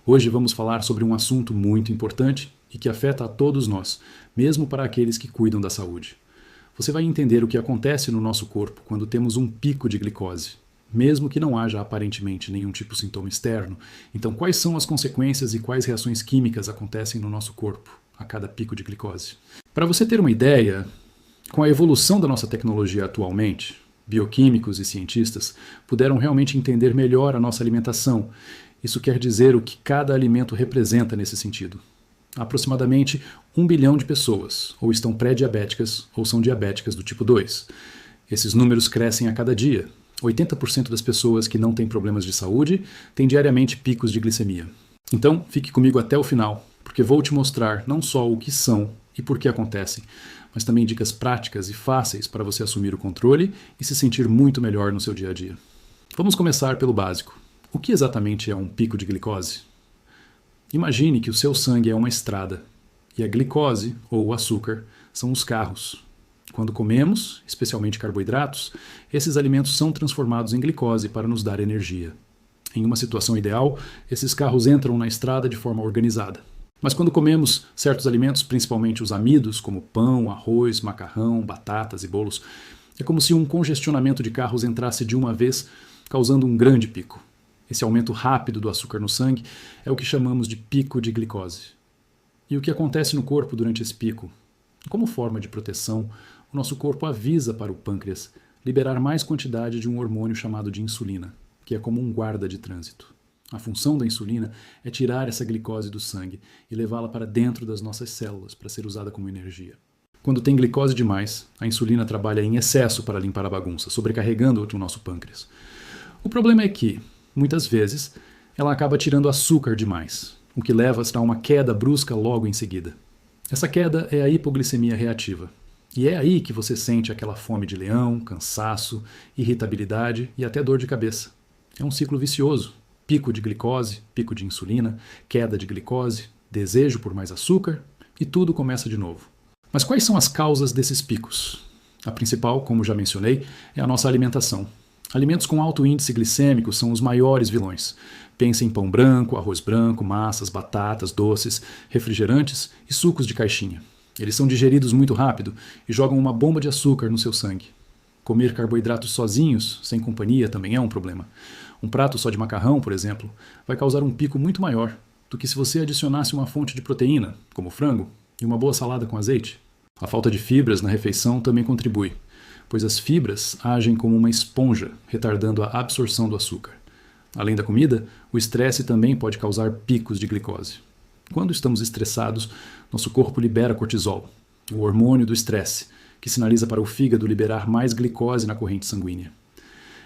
Hoje vamos falar sobre um assunto muito importante e que afeta a todos nós, mesmo para aqueles que cuidam da saúde. Você vai entender o que acontece no nosso corpo quando temos um pico de glicose, mesmo que não haja aparentemente nenhum tipo de sintoma externo. Então, quais são as consequências e quais reações químicas acontecem no nosso corpo a cada pico de glicose? Para você ter uma ideia, com a evolução da nossa tecnologia atualmente, bioquímicos e cientistas puderam realmente entender melhor a nossa alimentação. Isso quer dizer o que cada alimento representa nesse sentido. Aproximadamente 1 bilhão de pessoas ou estão pré-diabéticas ou são diabéticas do tipo 2. Esses números crescem a cada dia. 80% das pessoas que não têm problemas de saúde têm diariamente picos de glicemia. Então, fique comigo até o final, porque vou te mostrar não só o que são e por que acontecem, mas também dicas práticas e fáceis para você assumir o controle e se sentir muito melhor no seu dia a dia. Vamos começar pelo básico. O que exatamente é um pico de glicose? Imagine que o seu sangue é uma estrada e a glicose, ou o açúcar, são os carros. Quando comemos, especialmente carboidratos, esses alimentos são transformados em glicose para nos dar energia. Em uma situação ideal, esses carros entram na estrada de forma organizada. Mas quando comemos certos alimentos, principalmente os amidos, como pão, arroz, macarrão, batatas e bolos, é como se um congestionamento de carros entrasse de uma vez, causando um grande pico. Esse aumento rápido do açúcar no sangue é o que chamamos de pico de glicose. E o que acontece no corpo durante esse pico? Como forma de proteção, o nosso corpo avisa para o pâncreas liberar mais quantidade de um hormônio chamado de insulina, que é como um guarda de trânsito. A função da insulina é tirar essa glicose do sangue e levá-la para dentro das nossas células para ser usada como energia. Quando tem glicose demais, a insulina trabalha em excesso para limpar a bagunça, sobrecarregando o nosso pâncreas. O problema é que, muitas vezes, ela acaba tirando açúcar demais, o que leva a uma queda brusca logo em seguida. Essa queda é a hipoglicemia reativa. E é aí que você sente aquela fome de leão, cansaço, irritabilidade e até dor de cabeça. É um ciclo vicioso. Pico de glicose, pico de insulina, queda de glicose, desejo por mais açúcar e tudo começa de novo. Mas quais são as causas desses picos? A principal, como já mencionei, é a nossa alimentação. Alimentos com alto índice glicêmico são os maiores vilões. Pense em pão branco, arroz branco, massas, batatas, doces, refrigerantes e sucos de caixinha. Eles são digeridos muito rápido e jogam uma bomba de açúcar no seu sangue. Comer carboidratos sozinhos, sem companhia, também é um problema. Um prato só de macarrão, por exemplo, vai causar um pico muito maior do que se você adicionasse uma fonte de proteína, como frango, e uma boa salada com azeite. A falta de fibras na refeição também contribui, pois as fibras agem como uma esponja, retardando a absorção do açúcar. Além da comida, o estresse também pode causar picos de glicose. Quando estamos estressados, nosso corpo libera cortisol, o hormônio do estresse, que sinaliza para o fígado liberar mais glicose na corrente sanguínea.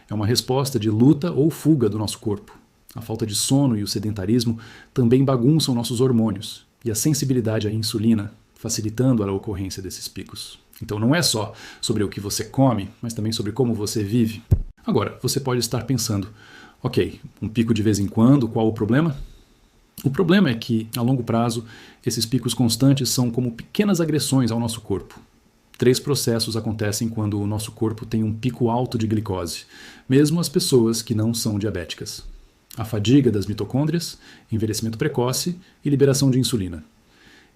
É uma resposta de luta ou fuga do nosso corpo. A falta de sono e o sedentarismo também bagunçam nossos hormônios e a sensibilidade à insulina, facilitando a ocorrência desses picos. Então não é só sobre o que você come, mas também sobre como você vive. Agora, você pode estar pensando, ok, um pico de vez em quando, qual o problema? O problema é que, a longo prazo, esses picos constantes são como pequenas agressões ao nosso corpo. 3 processos acontecem quando o nosso corpo tem um pico alto de glicose, mesmo as pessoas que não são diabéticas. A fadiga das mitocôndrias, envelhecimento precoce e liberação de insulina.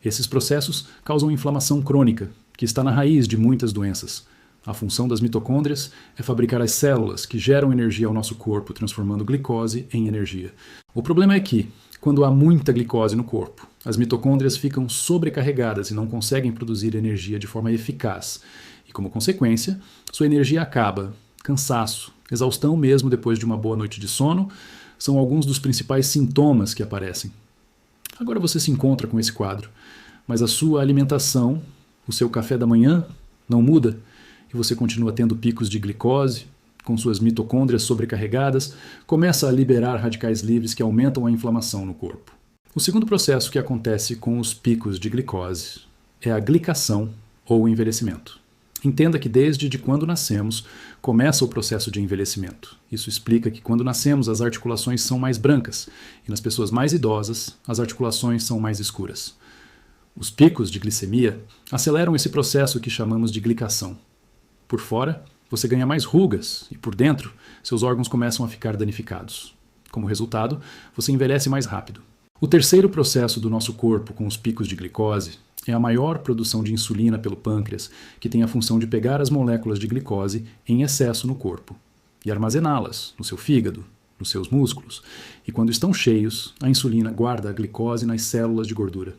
Esses processos causam inflamação crônica, que está na raiz de muitas doenças. A função das mitocôndrias é fabricar as células que geram energia ao nosso corpo, transformando glicose em energia. O problema é que, quando há muita glicose no corpo, as mitocôndrias ficam sobrecarregadas e não conseguem produzir energia de forma eficaz. E, como consequência, sua energia acaba. Cansaço, exaustão mesmo depois de uma boa noite de sono, são alguns dos principais sintomas que aparecem. Agora você se encontra com esse quadro, mas a sua alimentação, o seu café da manhã, não muda e você continua tendo picos de glicose, com suas mitocôndrias sobrecarregadas, começa a liberar radicais livres que aumentam a inflamação no corpo. O segundo processo que acontece com os picos de glicose é a glicação ou envelhecimento. Entenda que desde quando nascemos, começa o processo de envelhecimento. Isso explica que quando nascemos as articulações são mais brancas e nas pessoas mais idosas as articulações são mais escuras. Os picos de glicemia aceleram esse processo que chamamos de glicação. Por fora, você ganha mais rugas e por dentro, seus órgãos começam a ficar danificados. Como resultado, você envelhece mais rápido. O terceiro processo do nosso corpo com os picos de glicose é a maior produção de insulina pelo pâncreas, que tem a função de pegar as moléculas de glicose em excesso no corpo e armazená-las no seu fígado, nos seus músculos, e quando estão cheios, a insulina guarda a glicose nas células de gordura.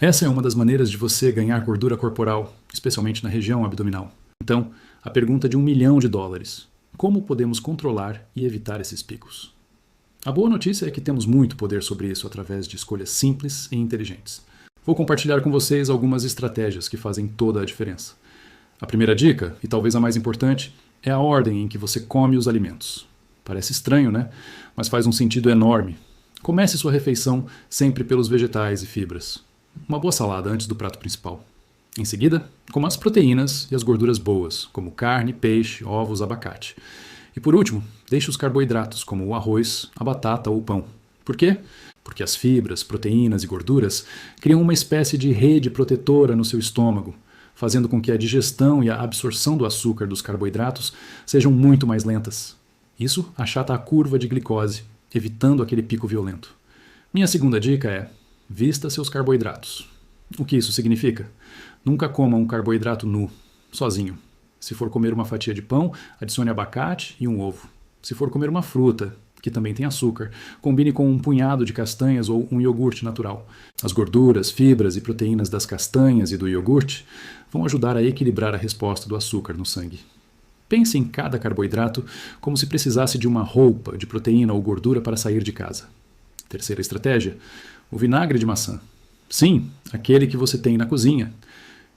Essa é uma das maneiras de você ganhar gordura corporal, especialmente na região abdominal. Então, a pergunta de $1 milhão: como podemos controlar e evitar esses picos? A boa notícia é que temos muito poder sobre isso através de escolhas simples e inteligentes. Vou compartilhar com vocês algumas estratégias que fazem toda a diferença. A primeira dica, e talvez a mais importante, é a ordem em que você come os alimentos. Parece estranho, né? Mas faz um sentido enorme. Comece sua refeição sempre pelos vegetais e fibras. Uma boa salada antes do prato principal. Em seguida, coma as proteínas e as gorduras boas, como carne, peixe, ovos, abacate. E por último, deixe os carboidratos, como o arroz, a batata ou o pão. Por quê? Porque as fibras, proteínas e gorduras criam uma espécie de rede protetora no seu estômago, fazendo com que a digestão e a absorção do açúcar dos carboidratos sejam muito mais lentas. Isso achata a curva de glicose, evitando aquele pico violento. Minha segunda dica é: vista seus carboidratos. O que isso significa? Nunca coma um carboidrato nu, sozinho. Se for comer uma fatia de pão, adicione abacate e um ovo. Se for comer uma fruta, que também tem açúcar, combine com um punhado de castanhas ou um iogurte natural. As gorduras, fibras e proteínas das castanhas e do iogurte vão ajudar a equilibrar a resposta do açúcar no sangue. Pense em cada carboidrato como se precisasse de uma roupa de proteína ou gordura para sair de casa. Terceira estratégia: o vinagre de maçã. Sim, aquele que você tem na cozinha.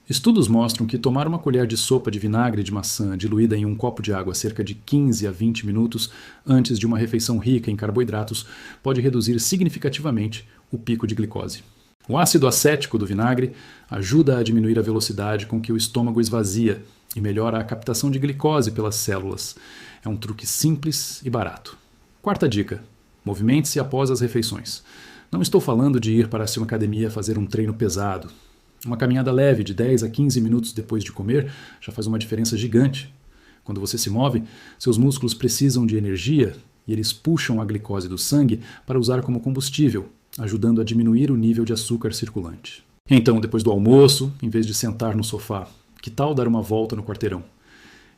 Estudos mostram que tomar uma colher de sopa de vinagre de maçã diluída em um copo de água cerca de 15 a 20 minutos antes de uma refeição rica em carboidratos pode reduzir significativamente o pico de glicose. O ácido acético do vinagre ajuda a diminuir a velocidade com que o estômago esvazia e melhora a captação de glicose pelas células. É um truque simples e barato. Quarta dica: movimente-se após as refeições. Não estou falando de ir para uma academia fazer um treino pesado. Uma caminhada leve de 10 a 15 minutos depois de comer já faz uma diferença gigante. Quando você se move, seus músculos precisam de energia e eles puxam a glicose do sangue para usar como combustível, ajudando a diminuir o nível de açúcar circulante. Então, depois do almoço, em vez de sentar no sofá, que tal dar uma volta no quarteirão?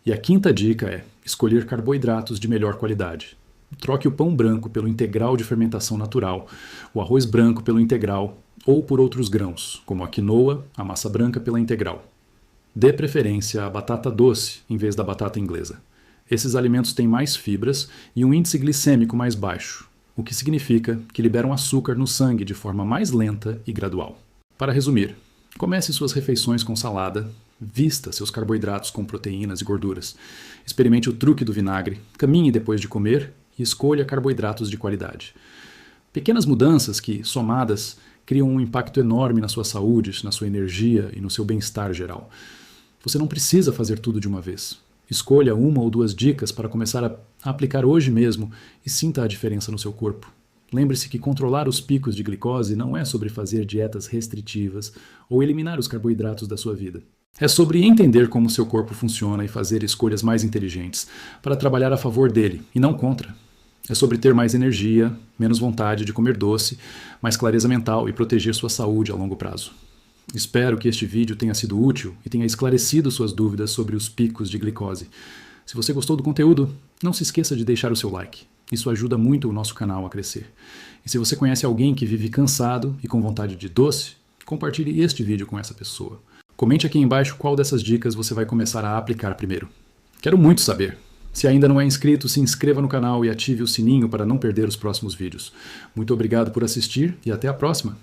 E a quinta dica é escolher carboidratos de melhor qualidade. Troque o pão branco pelo integral de fermentação natural, o arroz branco pelo integral ou por outros grãos, como a quinoa, a massa branca pela integral. Dê preferência à batata doce em vez da batata inglesa. Esses alimentos têm mais fibras e um índice glicêmico mais baixo, o que significa que liberam açúcar no sangue de forma mais lenta e gradual. Para resumir, comece suas refeições com salada, vista seus carboidratos com proteínas e gorduras, experimente o truque do vinagre, caminhe depois de comer e escolha carboidratos de qualidade. Pequenas mudanças que, somadas, criam um impacto enorme na sua saúde, na sua energia e no seu bem-estar geral. Você não precisa fazer tudo de uma vez. Escolha uma ou duas dicas para começar a aplicar hoje mesmo e sinta a diferença no seu corpo. Lembre-se que controlar os picos de glicose não é sobre fazer dietas restritivas ou eliminar os carboidratos da sua vida. É sobre entender como seu corpo funciona e fazer escolhas mais inteligentes para trabalhar a favor dele e não contra. É sobre ter mais energia, menos vontade de comer doce, mais clareza mental e proteger sua saúde a longo prazo. Espero que este vídeo tenha sido útil e tenha esclarecido suas dúvidas sobre os picos de glicose. Se você gostou do conteúdo, não se esqueça de deixar o seu like. Isso ajuda muito o nosso canal a crescer. E se você conhece alguém que vive cansado e com vontade de doce, compartilhe este vídeo com essa pessoa. Comente aqui embaixo qual dessas dicas você vai começar a aplicar primeiro. Quero muito saber. Se ainda não é inscrito, se inscreva no canal e ative o sininho para não perder os próximos vídeos. Muito obrigado por assistir e até a próxima!